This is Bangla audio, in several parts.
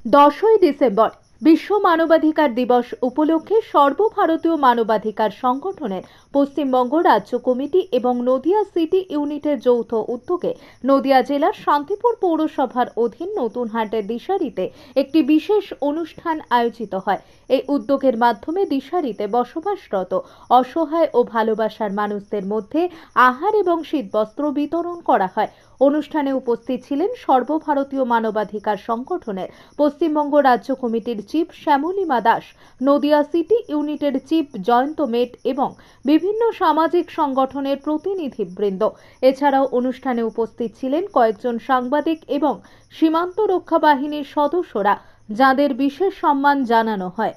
10ই ডিসেম্বর বিশ্ব মানবাধিকার দিবস উপলক্ষে সর্বভারতীয় মানবাধিকার সংগঠনের পশ্চিমবঙ্গ রাজ্য কমিটি এবং নদিয়া সিটি ইউনিটের যৌথ উদ্যোগে নদিয়া জেলার শান্তিপুর পৌরসভার অধীন নতুনহাটের দিশারিতে একটি বিশেষ অনুষ্ঠান আয়োজিত হয়। এই উদ্যোগের মাধ্যমে দিশারিতে বসবাসরত অসহায় ও ভালোবাসার মানুষদের মধ্যে আহার এবং শীতবস্ত্র বিতরণ করা হয়। অনুষ্ঠানে উপস্থিত ছিলেন সর্বভারতীয় মানবাধিকার সংগঠনের পশ্চিমবঙ্গ রাজ্য কমিটির চিফ শ্যামলিমা দাস, নদিয়া সিটি ইউনিটের চিফ জয়ন্ত মেট এবং বিভিন্ন সামাজিক সংগঠনের প্রতিনিধিবৃন্দ। এছাড়াও অনুষ্ঠানে উপস্থিত ছিলেন কয়েকজন সাংবাদিক এবং সীমান্ত রক্ষা বাহিনীর সদস্যরা, যাদের বিশেষ সম্মান জানানো হয়।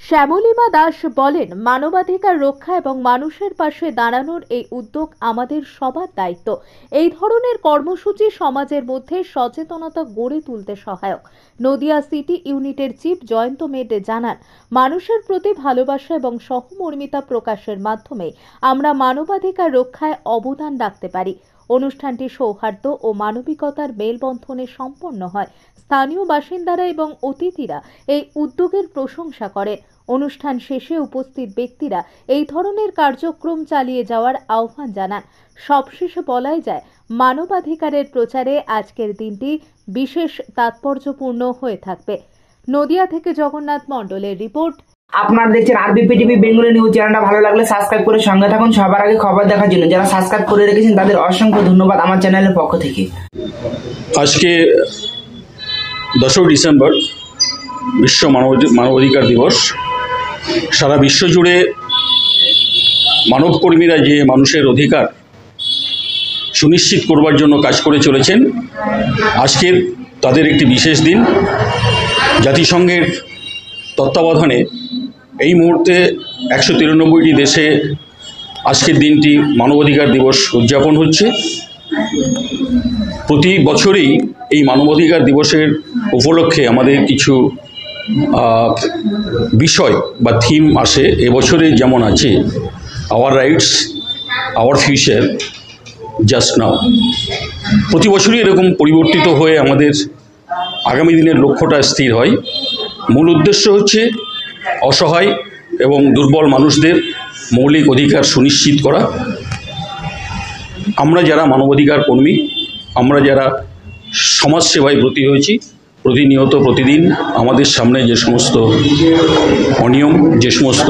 শ্যামলিমা দাস বলেন, মানবাধিকার রক্ষা এবং মানুষের পাশে দাঁড়ানোর এই উদ্যোগ আমাদের সবার দায়িত্ব। এই ধরনের কর্মসূচি সমাজের মধ্যে সচেতনতা গড়ে তুলতে সহায়ক। নদিয়া সিটি ইউনিটের চিফ জয়ন্ত মেটে জানান, মানুষের প্রতি ভালোবাসা এবং সহমর্মিতা প্রকাশের মাধ্যমে আমরা মানবাধিকার রক্ষায় অবদান রাখতে পারি। অনুষ্ঠানটি সৌহার্দ্য ও মানবিকতার মেলবন্ধনে সম্পন্ন হয়। স্থানীয় বাসিন্দারা এবং অতিথিরা এই উদ্যোগের প্রশংসা করেন। অনুষ্ঠান শেষে উপস্থিত ব্যক্তিরা এই ধরনের কার্যক্রম চালিয়ে যাওয়ার আহ্বান জানান। সবশেষে বলাই যায়, মানবাধিকারের প্রচারে আজকের দিনটি বিশেষ তাৎপর্যপূর্ণ হয়ে থাকবে। নদিয়া থেকে জগন্নাথ মণ্ডলের রিপোর্ট। আপনারা দেখছেন আরবিপি টিভি বেঙ্গলি নিউজ চ্যানেলটা। ভালো লাগলে সাবস্ক্রাইব করে সঙ্গে থাকুন সবার আগে খবর দেখার জন্য। যারা সাবস্ক্রাইব করে রেখেছেন তাদের অসংখ্য ধন্যবাদ আমার চ্যানেলের পক্ষ থেকে। আজকে 10 ডিসেম্বর বিশ্ব মানবাধিকার দিবস। সারা বিশ্ব জুড়ে মানবকর্মীরা যে মানুষের অধিকার সুনিশ্চিত করবার জন্য কাজ করে চলেছেন, আজকের তাদের একটি বিশেষ দিন। জাতিসংঘের তত্ত্বাবধানে এই মুহূর্তে 193টি দেশে আজকের দিনটি মানবাধিকার দিবস উদযাপন হচ্ছে। প্রতি বছরই এই মানবাধিকার দিবসের উপলক্ষে আমাদের কিছু বিষয় বা থিম আসে। এবছরে যেমন আছে hour rights, our future, just now. প্রতি বছরই এরকম পরিবর্তিত হয়ে আমাদের আগামী দিনের লক্ষ্যটা স্থির হয়। মূল উদ্দেশ্য হচ্ছে অসহায় এবং দুর্বল মানুষদের মৌলিক অধিকার সুনিশ্চিত করা। আমরা যারা মানবাধিকার কর্মী, আমরা যারা সমাজসেবায় ব্রতী হয়েছি, প্রতিনিয়ত প্রতিদিন আমাদের সামনে যে সমস্ত অনিয়ম, যে সমস্ত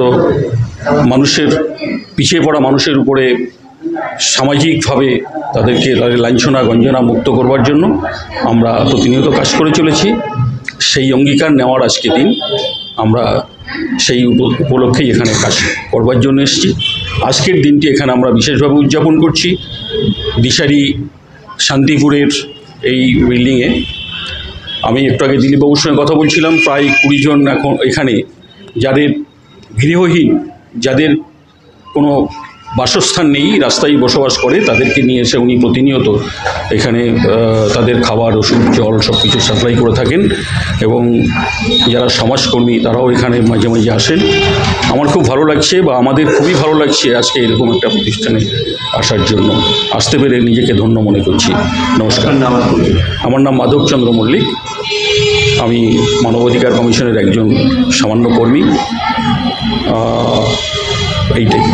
মানুষের পিছিয়ে পড়া মানুষের উপরে সামাজিকভাবে তাদেরকে লাঞ্ছনা গঞ্জনা মুক্ত করবার জন্য আমরা প্রতিনিয়ত কাজ করে চলেছি। সেই অঙ্গীকার নেওয়ার আজকে দিন। আমরা সেই উপলক্ষেই এখানে কাজ করবার জন্য এসেছি। আজকের দিনটি এখানে আমরা বিশেষভাবে উদযাপন করছি। দিশারি শান্তিপুরের এই বিল্ডিংয়ে আমি একটু আগে দিলীপবাবুর সঙ্গে কথা বলছিলাম। প্রায় 20 জন এখন এখানে যাদের গৃহহীন, যাদের কোনো বাসস্থান নেই, রাস্তায় বসবাস করে, তাদেরকে নিয়ে এসে উনি প্রতিনিয়ত এখানে তাদের খাবার, ওষুধ, জল সব কিছু সাপ্লাই করে থাকেন। এবং যারা সমাজকর্মী তারাও এখানে মাঝে মাঝে আসেন। আমার খুব ভালো লাগছে, বা আমাদের খুবই ভালো লাগছে আজকে এরকম একটা প্রতিষ্ঠানে আসার জন্য। আসতে পেরে নিজেকে ধন্য মনে করছি। নমস্কার। আমার নাম মাধবচন্দ্র মল্লিক। আমি মানবাধিকার কমিশনের একজন সামান্য কর্মী। এইটাই।